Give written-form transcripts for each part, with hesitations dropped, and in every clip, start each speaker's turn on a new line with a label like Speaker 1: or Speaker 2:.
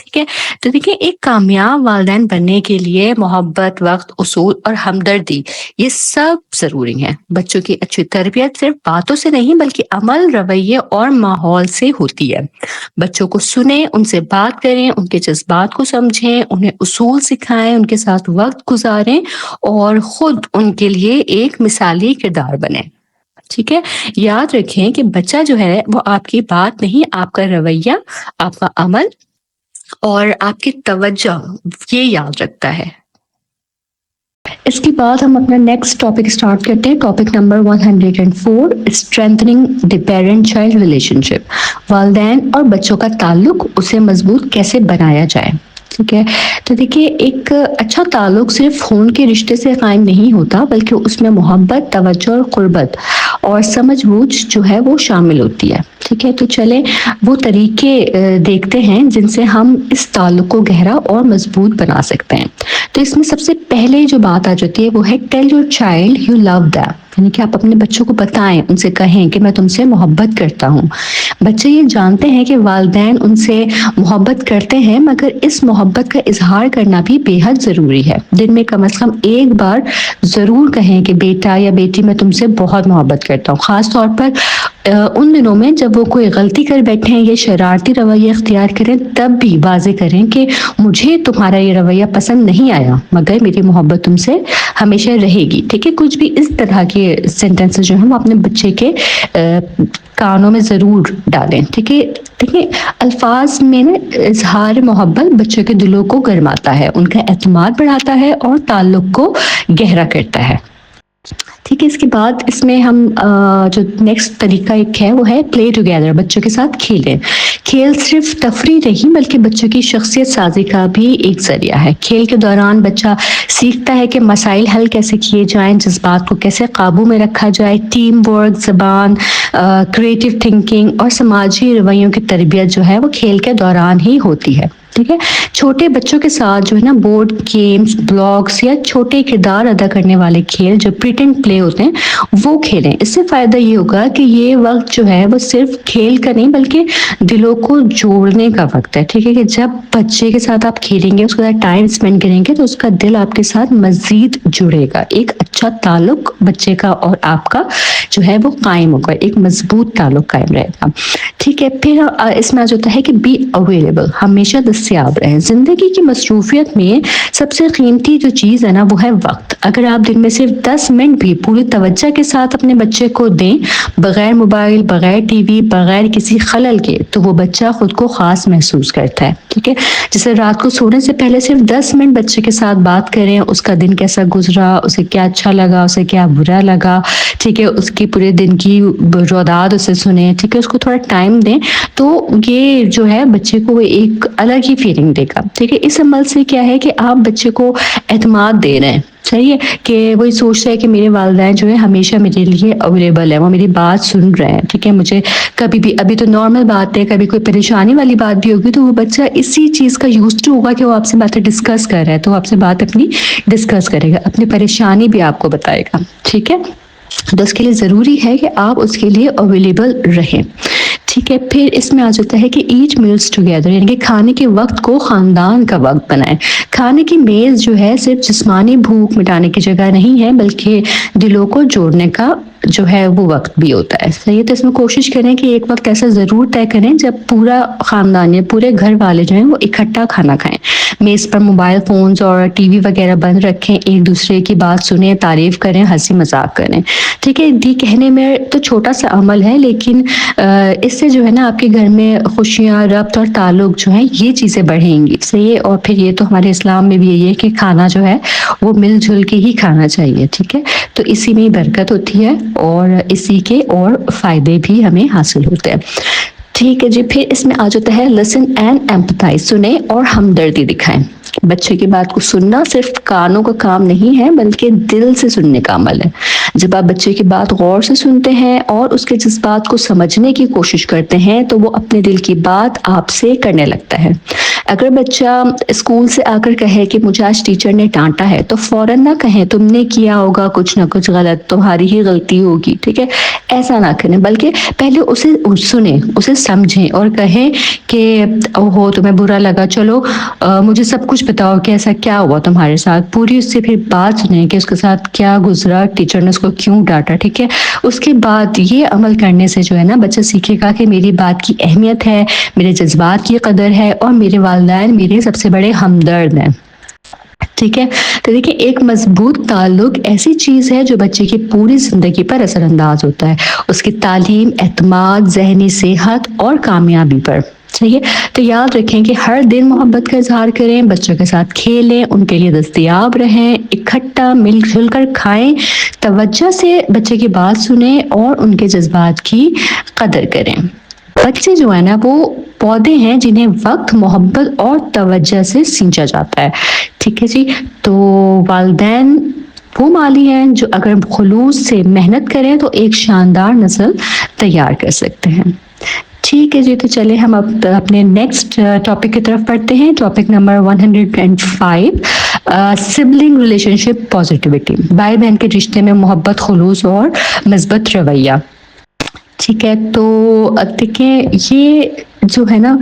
Speaker 1: ٹھیک ہے. تو دیکھیں ایک کامیاب والدین بننے کے لیے محبت، وقت، اصول اور ہمدردی یہ سب ضروری ہیں. بچوں کی اچھی تربیت صرف باتوں سے نہیں بلکہ عمل، رویے اور ماحول سے ہوتی ہے. بچوں کو سنیں، ان سے بات کریں، ان کے جذبات کو سمجھیں، انہیں اصول سکھائیں، ان کے ساتھ وقت گزاریں اور خود ان کے لیے ایک مثالی کردار بنیں. ٹھیک ہے. یاد رکھیں کہ بچہ جو ہے وہ آپ کی بات نہیں، آپ کا رویہ، آپ کا عمل اور آپ کی توجہ یہ یاد رکھتا ہے. اس کے بعد ہم اپنا نیکسٹ ٹاپک اسٹارٹ کرتے ہیں. Topic number 104، strengthening the parent child relationship. والدین اور بچوں کا تعلق اسے مضبوط کیسے بنایا جائے. ٹھیک ہے. تو دیکھیے ایک اچھا تعلق صرف خون کے رشتے سے قائم نہیں ہوتا بلکہ اس میں محبت، توجہ اور قربت اور سمجھ بوجھ جو ہے وہ شامل ہوتی ہے. ٹھیک ہے. تو چلیں وہ طریقے دیکھتے ہیں جن سے ہم اس تعلق کو گہرا اور مضبوط بنا سکتے ہیں. تو اس میں سب سے پہلے جو بات آ جاتی ہے وہ ہے tell your child you love them. یعنی کہ آپ اپنے بچوں کو بتائیں، ان سے کہیں کہ میں تم سے محبت کرتا ہوں. بچے یہ جانتے ہیں کہ والدین ان سے محبت کرتے ہیں مگر اس محبت کا اظہار کرنا بھی بے حد ضروری ہے. دن میں کم از کم ایک بار ضرور کہیں کہ بیٹا یا بیٹی میں تم سے بہت محبت کرتا ہوں. خاص طور پر ان دنوں میں جب وہ کوئی غلطی کر بیٹھے ہیں یا شرارتی رویہ اختیار کریں تب بھی واضح کریں کہ مجھے تمہارا یہ رویہ پسند نہیں آیا مگر میری محبت تم سے ہمیشہ رہے گی. ٹھیک ہے. کچھ بھی اس طرح کے سینٹینسز جو ہیں وہ اپنے بچے کے کانوں میں ضرور ڈالیں. ٹھیک ہے. دیکھیں الفاظ میں نا اظہار محبت بچوں کے دلوں کو گرماتا ہے، ان کا اعتماد بڑھاتا ہے اور تعلق کو گہرا کرتا ہے. ٹھیک ہے. اس کے بعد اس میں ہم جو نیکسٹ طریقہ ایک ہے وہ ہے پلے ٹوگیدر. بچوں کے ساتھ کھیلیں. کھیل صرف تفریح نہیں بلکہ بچوں کی شخصیت سازی کا بھی ایک ذریعہ ہے. کھیل کے دوران بچہ سیکھتا ہے کہ مسائل حل کیسے کیے جائیں، جذبات کو کیسے قابو میں رکھا جائے، ٹیم ورک، زبان، کریٹو تھنکنگ اور سماجی رویوں کی تربیت جو ہے وہ کھیل کے دوران ہی ہوتی ہے. ٹھیک ہے. چھوٹے بچوں کے ساتھ جو ہے نا بورڈ گیمز، بلاگس یا چھوٹے کردار ادا کرنے والے کھیل جو پریٹنڈ پلے ہوتے ہیں وہ کھیلیں. اس سے فائدہ یہ ہوگا کہ یہ وقت جو ہے وہ صرف کھیل کا نہیں بلکہ دلوں کو جوڑنے کا وقت ہے. ٹھیک ہے. کہ جب بچے کے ساتھ آپ کھیلیں گے، اس کے ساتھ ٹائم اسپینڈ کریں گے تو اس کا دل آپ کے ساتھ مزید جڑے گا. ایک اچھا تعلق بچے کا اور آپ کا جو ہے وہ قائم ہوگا، ایک مضبوط تعلق قائم رہے گا. ٹھیک ہے. پھر اس میں آ جاتا ہے کہ بی اویلیبل، ہمیشہ دستیاب رہیں. زندگی کی مصروفیت میں سب سے قیمتی جو چیز ہے نا وہ ہے وقت. اگر آپ دن میں صرف 10 منٹ بھی پوری توجہ کے ساتھ اپنے بچے کو دیں، بغیر موبائل، بغیر ٹی وی، بغیر کسی خلل کے، تو وہ بچہ خود کو خاص محسوس کرتا ہے. ٹھیک ہے. جیسے رات کو سونے سے پہلے صرف 10 منٹ بچے کے ساتھ بات کریں، اس کا دن کیسا گزرا، اسے کیا اچھا لگا، اسے کیا برا لگا. ٹھیک ہے. اس کی پورے دن کی رویداد اسے سنیں. ٹھیک ہے. اس کو تھوڑا ٹائم دیں تو یہ جو ہے بچے کو ایک الگ ہی فیلنگ دے گا. ٹھیک ہے. اس عمل سے کیا ہے کہ آپ بچے کو اعتماد دے رہے ہیں. صحیح ہے. کہ وہی سوچتا ہے کہ میرے والدین جو ہے ہمیشہ میرے لیے اویلیبل ہے، وہ میری بات سن رہے ہیں. ٹھیک ہے. مجھے کبھی بھی، ابھی تو نارمل بات ہے، کبھی کوئی پریشانی والی بات بھی ہوگی تو وہ بچہ اسی چیز کا یوز ٹو ہوگا کہ وہ آپ سے باتیں ڈسکس کر رہا ہے تو آپ سے بات اپنی ڈسکس کرے گا، اپنی پریشانی بھی آپ کو بتائے گا. ٹھیک ہے. تو اس کے لیے ضروری ہے کہ آپ اس کے لیے اویلیبل رہیں. ٹھیک ہے. پھر اس میں آ جاتا ہے کہ ایٹ میلز ٹوگیدر، یعنی کہ کھانے کے وقت کو خاندان کا وقت بنائیں. کھانے کی میز جو ہے صرف جسمانی بھوک مٹانے کی جگہ نہیں ہے بلکہ دلوں کو جوڑنے کا جو ہے وہ وقت بھی ہوتا ہے. صحیح ہے. تو اس میں کوشش کریں کہ ایک وقت ایسا ضرور طے کریں جب پورا خاندان یا پورے گھر والے جو ہیں وہ اکٹھا کھانا کھائیں. میز پر موبائل فونز اور ٹی وی وغیرہ بند رکھیں، ایک دوسرے کی بات سنیں، تعریف کریں، ہنسی مذاق کریں. ٹھیک ہے. دی کہنے میں تو چھوٹا سا عمل ہے لیکن اس سے جو ہے نا آپ کے گھر میں خوشیاں، ربط اور تعلق جو ہیں یہ چیزیں بڑھیں گی. صحیح ہے. اور پھر یہ تو ہمارے اسلام میں بھی یہی ہے کہ کھانا جو ہے وہ مل جل کے ہی کھانا چاہیے. ٹھیک ہے. تو اسی میں برکت ہوتی ہے اور اسی کے اور فائدے بھی ہمیں حاصل ہوتے ہیں. ٹھیک ہے جی. پھر اس میں آ جاتا ہے لسن اینڈ ایمپتھائز، سنیں اور ہمدردی دکھائیں. بچے کی بات کو سننا صرف کانوں کا کام نہیں ہے بلکہ دل سے سننے کا عمل ہے. جب آپ بچے کی بات غور سے سنتے ہیں اور اس کے جذبات کو سمجھنے کی کوشش کرتے ہیں تو وہ اپنے دل کی بات آپ سے کرنے لگتا ہے. اگر بچہ اسکول سے آ کر کہے کہ مجھے آج ٹیچر نے ڈانٹا ہے تو فوراً نہ کہیں تم نے کیا ہوگا کچھ نہ کچھ غلط، تمہاری ہی غلطی ہوگی. ٹھیک ہے، ایسا نہ کریں بلکہ پہلے اسے سنیں، اسے سمجھیں اور کہیں کہ اوہو تمہیں برا لگا، چلو مجھے سب کچھ بتاؤ کہ ایسا کیا ہوا تمہارے ساتھ. پوری اس سے پھر بات سنیں کہ اس کے ساتھ کیا گزرا، ٹیچر نے اس کو کیوں ڈانٹا. ٹھیک ہے، اس کے بعد یہ عمل کرنے سے جو ہے نا بچہ سیکھے گا کہ میری بات کی اہمیت ہے، میرے جذبات کی قدر ہے اور میرے والدین میرے سب سے بڑے ہمدرد ہیں. ٹھیک ہے، تو دیکھیں ایک مضبوط تعلق ایسی چیز ہے جو بچے کی پوری زندگی پر اثر انداز ہوتا ہے، اس کی تعلیم، اعتماد، ذہنی صحت اور کامیابی پر. صحیح ہے، تو یاد رکھیں کہ ہر دن محبت کا اظہار کریں، بچوں کے ساتھ کھیلیں، ان کے لیے دستیاب رہیں، اکٹھا مل جل کر کھائیں، توجہ سے بچے کی بات سنیں اور ان کے جذبات کی قدر کریں. بچے جو ہے نا وہ پودے ہیں جنہیں وقت، محبت اور توجہ سے سینچا جاتا ہے. ٹھیک ہے جی، تو والدین وہ مالی ہیں جو اگر خلوص سے محنت کریں تو ایک شاندار نسل تیار کر سکتے ہیں. ٹھیک ہے جی، تو چلے ہم اب اپنے نیکسٹ ٹاپک کی طرف پڑھتے ہیں. ٹاپک نمبر 105، سبلنگ ریلیشن شپ پازیٹیوٹی، بھائی بہن کے رشتے میں محبت، خلوص اور مثبت رویہ. ٹھیک ہے، تو دیکھیں یہ جو ہے نا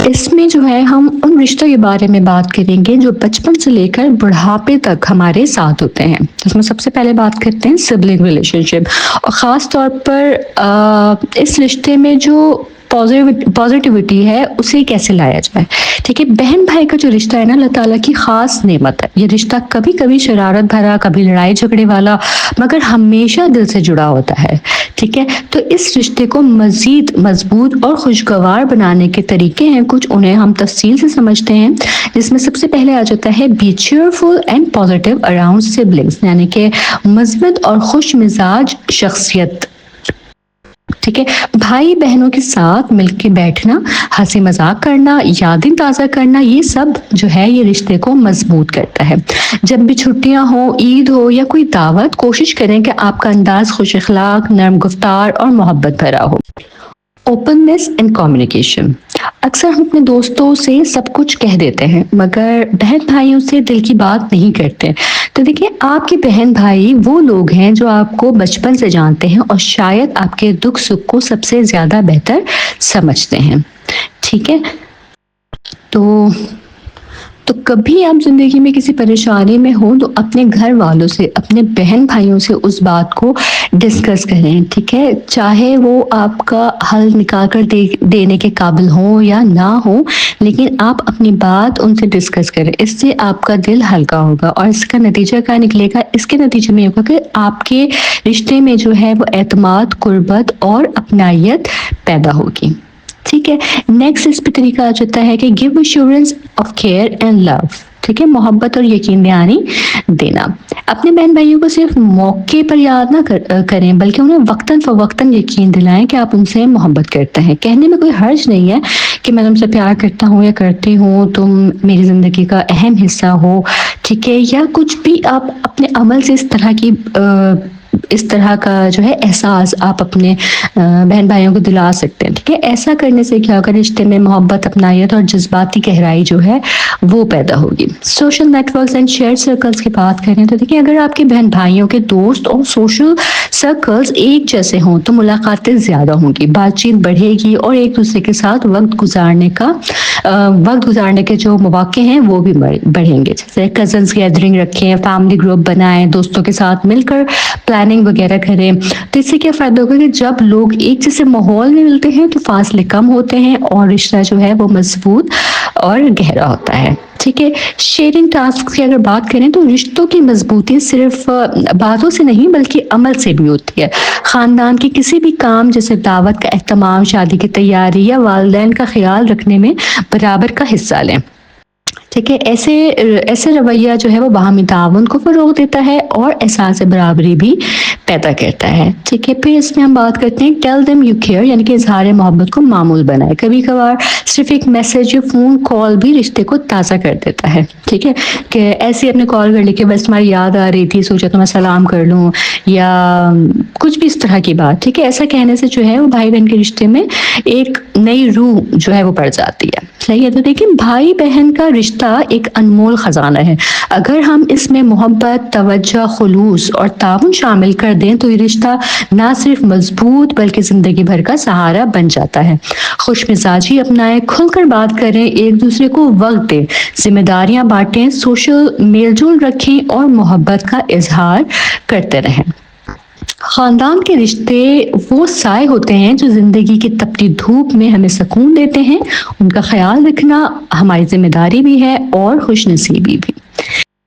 Speaker 1: اس میں جو ہے ہم ان رشتوں کے بارے میں بات کریں گے جو بچپن سے لے کر بڑھاپے تک ہمارے ساتھ ہوتے ہیں. اس میں سب سے پہلے بات کرتے ہیں سبلنگ ریلیشن شپ، اور خاص طور پر اس رشتے میں جو پازیٹیوٹی ہے اسے کیسے لایا جائے. ٹھیک ہے، بہن بھائی کا جو رشتہ ہے نا اللہ تعالیٰ کی خاص نعمت ہے. یہ رشتہ کبھی کبھی شرارت بھرا، کبھی لڑائی جھگڑے والا، مگر ہمیشہ دل سے جڑا ہوتا ہے. ٹھیک ہے، تو اس رشتے کو مزید مضبوط اور خوشگوار بنانے کے طریقے ہیں کچھ، انہیں ہم تفصیل سے سمجھتے ہیں. جس میں سب سے پہلے آ جاتا ہے be cheerful and positive around siblings, یعنی کہ مثبت اور خوش مزاج شخصیت. ٹھیک ہے، بھائی بہنوں کے ساتھ مل کے بیٹھنا، ہنسی مذاق کرنا، یادیں تازہ کرنا، یہ سب جو ہے یہ رشتے کو مضبوط کرتا ہے. جب بھی چھٹیاں ہوں، عید ہو یا کوئی دعوت، کوشش کریں کہ آپ کا انداز خوش اخلاق، نرم گفتار اور محبت بھرا ہو. اوپننیس اینڈ کمیونیکیشن، اکثر ہم اپنے دوستوں سے سب کچھ کہہ دیتے ہیں مگر بہن بھائیوں سے دل کی بات نہیں کرتے. تو دیکھیے آپ کے بہن بھائی وہ لوگ ہیں جو آپ کو بچپن سے جانتے ہیں اور شاید آپ کے دکھ سکھ کو سب سے زیادہ بہتر سمجھتے ہیں. ٹھیک ہے، تو کبھی آپ زندگی میں کسی پریشانی میں ہو تو اپنے گھر والوں سے، اپنے بہن بھائیوں سے اس بات کو ڈسکس کریں. ٹھیک ہے، چاہے وہ آپ کا حل نکال کر دینے کے قابل ہوں یا نہ ہوں، لیکن آپ اپنی بات ان سے ڈسکس کریں. اس سے آپ کا دل ہلکا ہوگا اور اس کا نتیجہ کیا نکلے گا، اس کے نتیجے میں ہوگا کہ آپ کے رشتے میں جو ہے وہ اعتماد، قربت اور اپنائیت پیدا ہوگی. ٹھیک ہے، نیکسٹ اس پہ طریقہ آ جاتا ہے کہ give assurance of care and love. ٹھیک ہے، محبت اور یقین دہانی دینا. اپنے بہن بھائیوں کو صرف موقع پر یاد نہ کریں بلکہ انہیں وقتاً فوقتاً یقین دلائیں کہ آپ ان سے محبت کرتے ہیں. کہنے میں کوئی حرج نہیں ہے کہ میں تم سے پیار کرتا ہوں یا کرتی ہوں، تم میری زندگی کا اہم حصہ ہو. ٹھیک ہے، یا کچھ بھی آپ اپنے عمل سے اس طرح کا جو ہے احساس آپ اپنے بہن بھائیوں کو دلا سکتے ہیں. ٹھیک ہے، ایسا کرنے سے کیا ہوگا، رشتے میں محبت، اپنائیت اور جذباتی گہرائی جو ہے وہ پیدا ہوگی. Social networks and share circles کی بات کریں تو دیکھیں اگر آپ کے بہن بھائیوں کے دوست اور سوشل سرکلز ایک جیسے ہوں تو ملاقاتیں زیادہ ہوں گی، بات چیت بڑھے گی اور ایک دوسرے کے ساتھ وقت گزارنے کے جو مواقع ہیں وہ بھی بڑھیں گے. جیسے کزنس گیدرنگ رکھیں، فیملی گروپ بنائیں، دوستوں کے ساتھ مل کر پلاننگ وغیرہ کریں. تو اس سے کیا فائدہ ہوگا کہ جب لوگ ایک جیسے ماحول میں ملتے ہیں تو فاصلے کم ہوتے ہیں اور رشتہ جو ہے وہ مضبوط اور گہرا ہوتا ہے. ٹھیک ہے، شیئرنگ ٹاسک کی اگر بات کریں تو رشتوں کی مضبوطی صرف باتوں سے نہیں بلکہ عمل سے بھی ہوتی ہے. خاندان کے کسی بھی کام جیسے دعوت کا اہتمام، شادی کی تیاری یا والدین کا خیال رکھنے میں برابر کا حصہ لیں. ٹھیک ہے، ایسے رویہ جو ہے وہ باہمی تعاون کو فروغ دیتا ہے اور احساس برابری بھی پیدا کرتا ہے. ٹھیک ہے, پھر اس میں ہم بات کرتے ہیں ٹیل دیم یو کیئر, یعنی کہ اظہار محبت کو معمول بنائے. کبھی کبھار صرف ایک میسج یا فون کال بھی رشتے کو تازہ کر دیتا ہے. ٹھیک ہے, کہ ایسے اپنے کال کر لی کہ بس تمہاری یاد آ رہی تھی, سوچا تو میں سلام کر لوں, یا کچھ بھی اس طرح کی بات. ٹھیک ہے, ایسا کہنے سے جو ہے وہ بھائی بہن کے رشتے میں ایک نئی روح جو ہے وہ پڑ جاتی ہے. صحیح ہے, تو دیکھیں بھائی بہن کا رشتہ ایک انمول خزانہ ہے. اگر ہم اس میں محبت, توجہ, خلوص اور تعاون شامل کر دیں تو یہ رشتہ نہ صرف مضبوط بلکہ زندگی بھر کا سہارا بن جاتا ہے. خوش مزاجی اپنائیں, کھل کر بات کریں, ایک دوسرے کو وقت دیں, ذمہ داریاں بانٹیں, سوشل میل جول رکھیں اور محبت کا اظہار کرتے رہیں. خاندان کے رشتے وہ سائے ہوتے ہیں جو زندگی کی تپتی دھوپ میں ہمیں سکون دیتے ہیں. ان کا خیال رکھنا ہماری ذمہ داری بھی ہے اور خوش نصیبی بھی.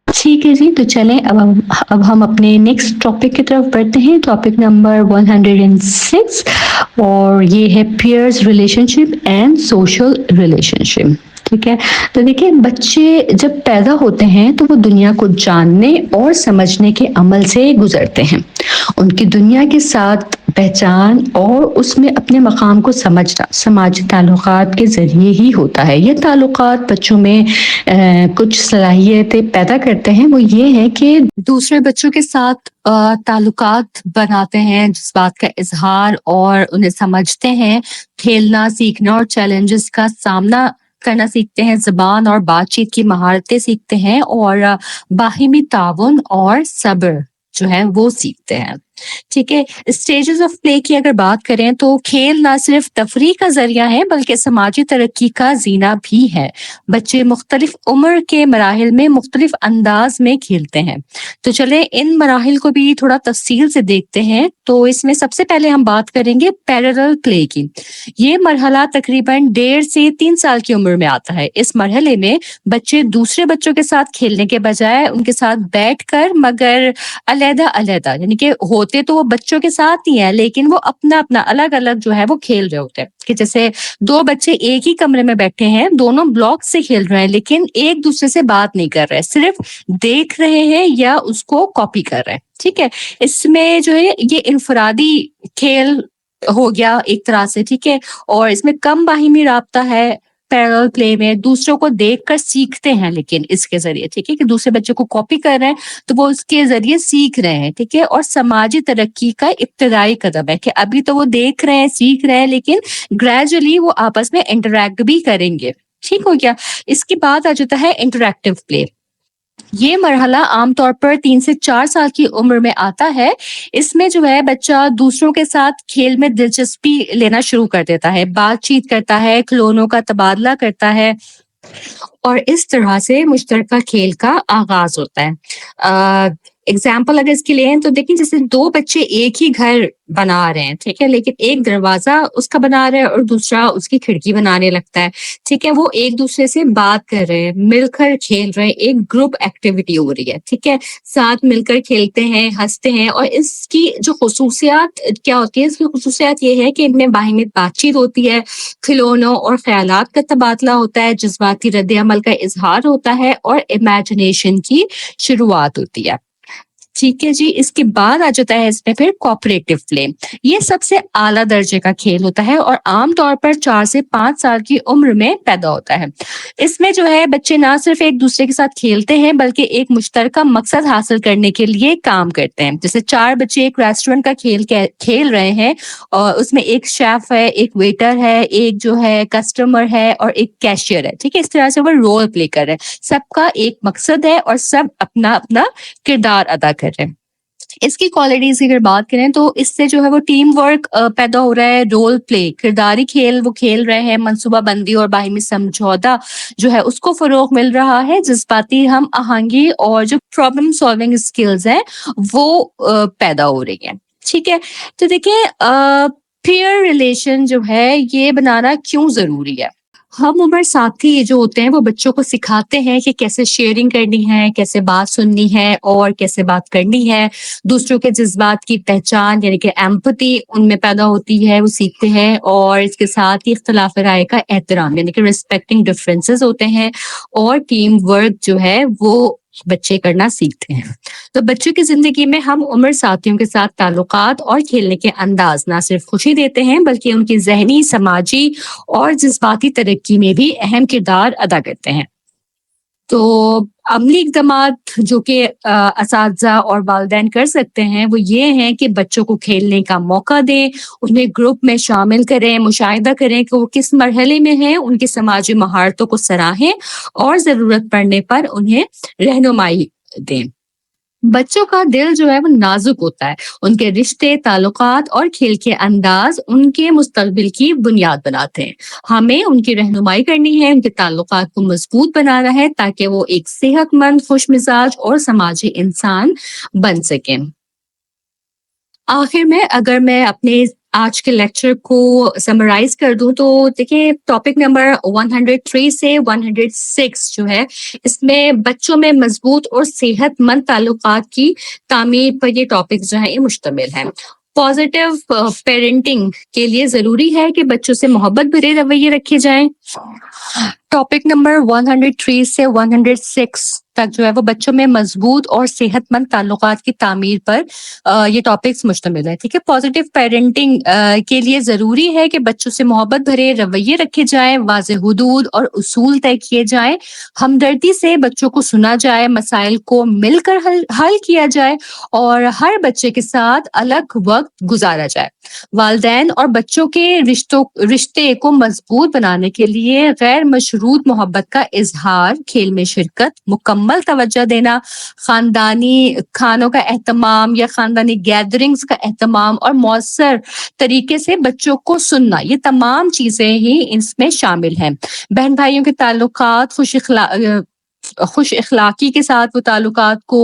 Speaker 1: ٹھیک ہے جی, تو چلیں اب ہم اپنے نیکسٹ ٹاپک کی طرف بڑھتے ہیں. ٹاپک نمبر 106, اور یہ ہے peers relationship and social relationship. ٹھیک ہے, تو دیکھیں بچے جب پیدا ہوتے ہیں تو وہ دنیا کو جاننے اور سمجھنے کے عمل سے گزرتے ہیں. ان کی دنیا کے ساتھ پہچان اور اس میں اپنے مقام کو سمجھنا سماجی تعلقات کے ذریعے ہی ہوتا ہے. یہ تعلقات بچوں میں کچھ صلاحیتیں پیدا کرتے ہیں. وہ یہ ہے کہ دوسرے بچوں کے ساتھ تعلقات بناتے ہیں, جذبات کا اظہار اور انہیں سمجھتے ہیں, کھیلنا سیکھنا اور چیلنجز کا سامنا کرنا سیکھتے ہیں, زبان اور بات چیت کی مہارتیں سیکھتے ہیں, اور باہمی تعاون اور صبر جو ہے وہ سیکھتے ہیں. ٹھیک ہے, اسٹیجز آف پلے کی اگر بات کریں تو کھیل نہ صرف تفریح کا ذریعہ ہے بلکہ سماجی ترقی کا زینہ بھی ہے. بچے مختلف عمر کے مراحل میں مختلف انداز میں کھیلتے ہیں. تو چلیں ان مراحل کو بھی تھوڑا تفصیل سے دیکھتے ہیں. تو اس میں سب سے پہلے ہم بات کریں گے پیرلل پلے کی. یہ مرحلہ تقریباً 1.5 سے 3 سال کی عمر میں آتا ہے. اس مرحلے میں بچے دوسرے بچوں کے ساتھ کھیلنے کے بجائے ان کے ساتھ بیٹھ کر مگر علیحدہ علیحدہ, یعنی کہ ہوتے تو وہ بچوں کے ساتھ ہی ہیں لیکن وہ اپنا اپنا الگ الگ جو ہے وہ کھیل رہے ہوتے ہیں. کہ جیسے 2 بچے ایک ہی کمرے میں بیٹھے ہیں, دونوں بلاک سے کھیل رہے ہیں لیکن ایک دوسرے سے بات نہیں کر رہے, صرف دیکھ رہے ہیں یا اس کو کاپی کر رہے ہیں. ٹھیک ہے, اس میں جو ہے یہ انفرادی کھیل ہو گیا ایک طرح سے. ٹھیک ہے, اور اس میں کم باہمی رابطہ ہے. پیرل پلے میں دوسروں کو دیکھ کر سیکھتے ہیں لیکن اس کے ذریعے. ٹھیک ہے, کہ دوسرے بچے کو کاپی کر رہے ہیں تو وہ اس کے ذریعے سیکھ رہے ہیں. ٹھیک ہے, اور سماجی ترقی کا ابتدائی قدم ہے کہ ابھی تو وہ دیکھ رہے ہیں سیکھ رہے ہیں لیکن گریجولی وہ آپس میں انٹریکٹ بھی کریں گے. ٹھیک ہو گیا. اس کے بعد آ جاتا ہے انٹریکٹیو پلے. یہ مرحلہ عام طور پر 3 سے 4 سال کی عمر میں آتا ہے. اس میں جو ہے بچہ دوسروں کے ساتھ کھیل میں دلچسپی لینا شروع کر دیتا ہے, بات چیت کرتا ہے, کھلونوں کا تبادلہ کرتا ہے, اور اس طرح سے مشترکہ کھیل کا آغاز ہوتا ہے. اگزامپل اگر اس کی لیں تو دیکھیں جیسے 2 بچے ایک ہی گھر بنا رہے ہیں. ٹھیک ہے, لیکن ایک دروازہ اس کا بنا رہا ہے اور دوسرا اس کی کھڑکی بنانے لگتا ہے. ٹھیک ہے, وہ ایک دوسرے سے بات کر رہے ہیں, مل کر کھیل رہے ہیں, ایک گروپ ایکٹیویٹی ہو رہی ہے. ٹھیک ہے, ساتھ مل کر کھیلتے ہیں, ہنستے ہیں, اور اس کی جو خصوصیات کیا ہوتی ہے, اس کی خصوصیات یہ ہے کہ ان میں باہمی بات چیت ہوتی ہے, کھلونوں اور خیالات کا تبادلہ ہوتا ہے, جذباتی رد عمل کا اظہار ہوتا ہے, اور امیجنیشن کی شروعات ہوتی ہے. ٹھیک ہے جی. اس کے بعد آ جاتا ہے اس میں پھر کوآپریٹو پلے. یہ سب سے اعلیٰ درجے کا کھیل ہوتا ہے اور عام طور پر 4 سے 5 سال کی عمر میں پیدا ہوتا ہے. اس میں جو ہے بچے نہ صرف ایک دوسرے کے ساتھ کھیلتے ہیں بلکہ ایک مشترکہ مقصد حاصل کرنے کے لیے کام کرتے ہیں. جیسے 4 بچے ایک ریسٹورینٹ کا کھیل رہے ہیں, اور اس میں ایک شیف ہے, ایک ویٹر ہے, ایک جو ہے کسٹمر ہے, اور ایک کیشیئر ہے. ٹھیک ہے, اس طرح سے وہ رول پلے کر رہے ہیں. سب کا ایک مقصد ہے اور سب اپنا اپنا کردار ادا کر رہے ہیں. اس کی کوالٹیز کی اگر بات کریں تو اس سے جو ہے وہ ٹیم ورک پیدا ہو رہا ہے, رول پلے, کرداری کھیل وہ کھیل رہے ہیں, منصوبہ بندی اور باہمی سمجھوتا جو ہے اس کو فروغ مل رہا ہے, جذباتی ہم آہنگی اور جو پرابلم سالونگ اسکلز ہیں وہ پیدا ہو رہی ہیں. ٹھیک ہے, تو دیکھیں پیئر ریلیشن جو ہے یہ بنانا کیوں ضروری ہے. ہم عمر ساتھی جو ہوتے ہیں وہ بچوں کو سکھاتے ہیں کہ کیسے شیئرنگ کرنی ہے, کیسے بات سننی ہے, اور کیسے بات کرنی ہے. دوسروں کے جذبات کی پہچان یعنی کہ ایمپتھی ان میں پیدا ہوتی ہے, وہ سیکھتے ہیں. اور اس کے ساتھ ہی اختلاف رائے کا احترام یعنی کہ ریسپیکٹنگ ڈفرینسز ہوتے ہیں, اور ٹیم ورک جو ہے وہ بچے کرنا سیکھتے ہیں. تو بچوں کی زندگی میں ہم عمر ساتھیوں کے ساتھ تعلقات اور کھیلنے کے انداز نہ صرف خوشی دیتے ہیں بلکہ ان کی ذہنی، سماجی اور جذباتی ترقی میں بھی اہم کردار ادا کرتے ہیں. تو عملی اقدامات جو کہ اساتذہ اور والدین کر سکتے ہیں وہ یہ ہیں کہ بچوں کو کھیلنے کا موقع دیں، انہیں گروپ میں شامل کریں، مشاہدہ کریں کہ وہ کس مرحلے میں ہیں، ان کی سماجی مہارتوں کو سراہیں اور ضرورت پڑنے پر انہیں رہنمائی دیں. بچوں کا دل جو ہے وہ نازک ہوتا ہے. ان کے رشتے، تعلقات اور کھیل کے انداز ان کے مستقبل کی بنیاد بناتے ہیں. ہمیں ان کی رہنمائی کرنی ہے، ان کے تعلقات کو مضبوط بنانا ہے تاکہ وہ ایک صحت مند، خوش مزاج اور سماجی انسان بن سکیں. آخر میں اگر میں اپنے آج کے لیکچر کو سمرائز کر دوں تو دیکھیں ٹاپک نمبر 103 سے 106 جو ہے اس میں بچوں میں مضبوط اور صحت مند تعلقات کی تعمیر پر یہ ٹاپک جو ہے یہ مشتمل ہے. پازیٹیو پیرنٹنگ کے لیے ضروری ہے کہ بچوں سے محبت بھرے رویے رکھے جائیں. ٹاپک نمبر 103 سے 106 تک جو ہے وہ بچوں میں مضبوط اور صحت مند تعلقات کی تعمیر پر یہ ٹاپکس مشتمل ہے. ٹھیک ہے. پازیٹیو پیرنٹنگ کے لیے ضروری ہے کہ بچوں سے محبت بھرے رویے رکھے جائیں، واضح حدود اور اصول طے کیے جائیں، ہمدردی سے بچوں کو سنا جائے، مسائل کو مل کر حل کیا جائے اور ہر بچے کے ساتھ الگ وقت گزارا جائے. والدین اور بچوں کے رشتے کو مضبوط بنانے کے لیے غیر مشروط محبت کا اظہار، کھیل میں شرکت، مکمل توجہ دینا، خاندانی کھانوں کا اہتمام یا خاندانی گیدرنگز کا اہتمام اور مؤثر طریقے سے بچوں کو سننا، یہ تمام چیزیں ہی اس میں شامل ہیں. بہن بھائیوں کے تعلقات، خوش اخلاقی کے ساتھ وہ تعلقات کو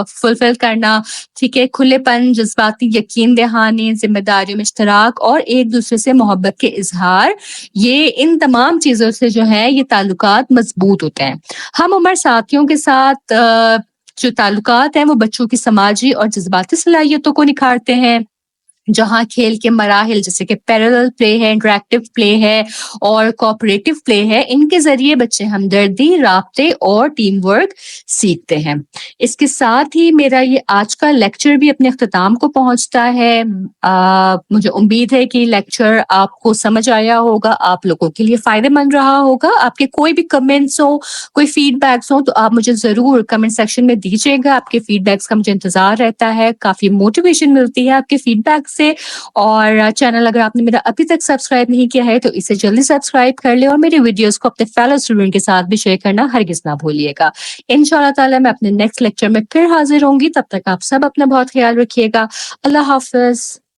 Speaker 1: فلفل کرنا، ٹھیک ہے، کھلے پن، جذباتی یقین دہانی، ذمہ داریوں میں اشتراک اور ایک دوسرے سے محبت کے اظہار، یہ ان تمام چیزوں سے جو ہے یہ تعلقات مضبوط ہوتے ہیں. ہم عمر ساتھیوں کے ساتھ جو تعلقات ہیں وہ بچوں کی سماجی اور جذباتی صلاحیتوں کو نکھارتے ہیں، جہاں کھیل کے مراحل جیسے کہ پیرلل پلے ہے، انٹریکٹیو پلے ہے اور کوآپریٹو پلے ہے، ان کے ذریعے بچے ہمدردی، رابطے اور ٹیم ورک سیکھتے ہیں. اس کے ساتھ ہی میرا یہ آج کا لیکچر بھی اپنے اختتام کو پہنچتا ہے. مجھے امید ہے کہ لیکچر آپ کو سمجھ آیا ہوگا، آپ لوگوں کے لیے فائدہ مند رہا ہوگا. آپ کے کوئی بھی کمنٹس ہوں، کوئی فیڈ بیکس ہوں تو آپ مجھے ضرور کمنٹ سیکشن میں دیجیے گا. آپ کے فیڈ بیکس کا مجھے انتظار رہتا ہے، کافی موٹیویشن ملتی ہے آپ کے فیڈ بیک سے. اور چینل اگر آپ نے میرا ابھی تک سبسکرائب نہیں کیا ہے تو اسے جلدی سبسکرائب کر لیں اور میری ویڈیوز کو اپنے فیلو اسٹوڈنٹ کے ساتھ بھی شیئر کرنا ہرگز نہ بھولیے گا. انشاءاللہ تعالی میں اپنے نیکسٹ لیکچر میں پھر حاضر ہوں گی. تب تک آپ سب اپنا بہت خیال رکھیے گا. اللہ حافظ.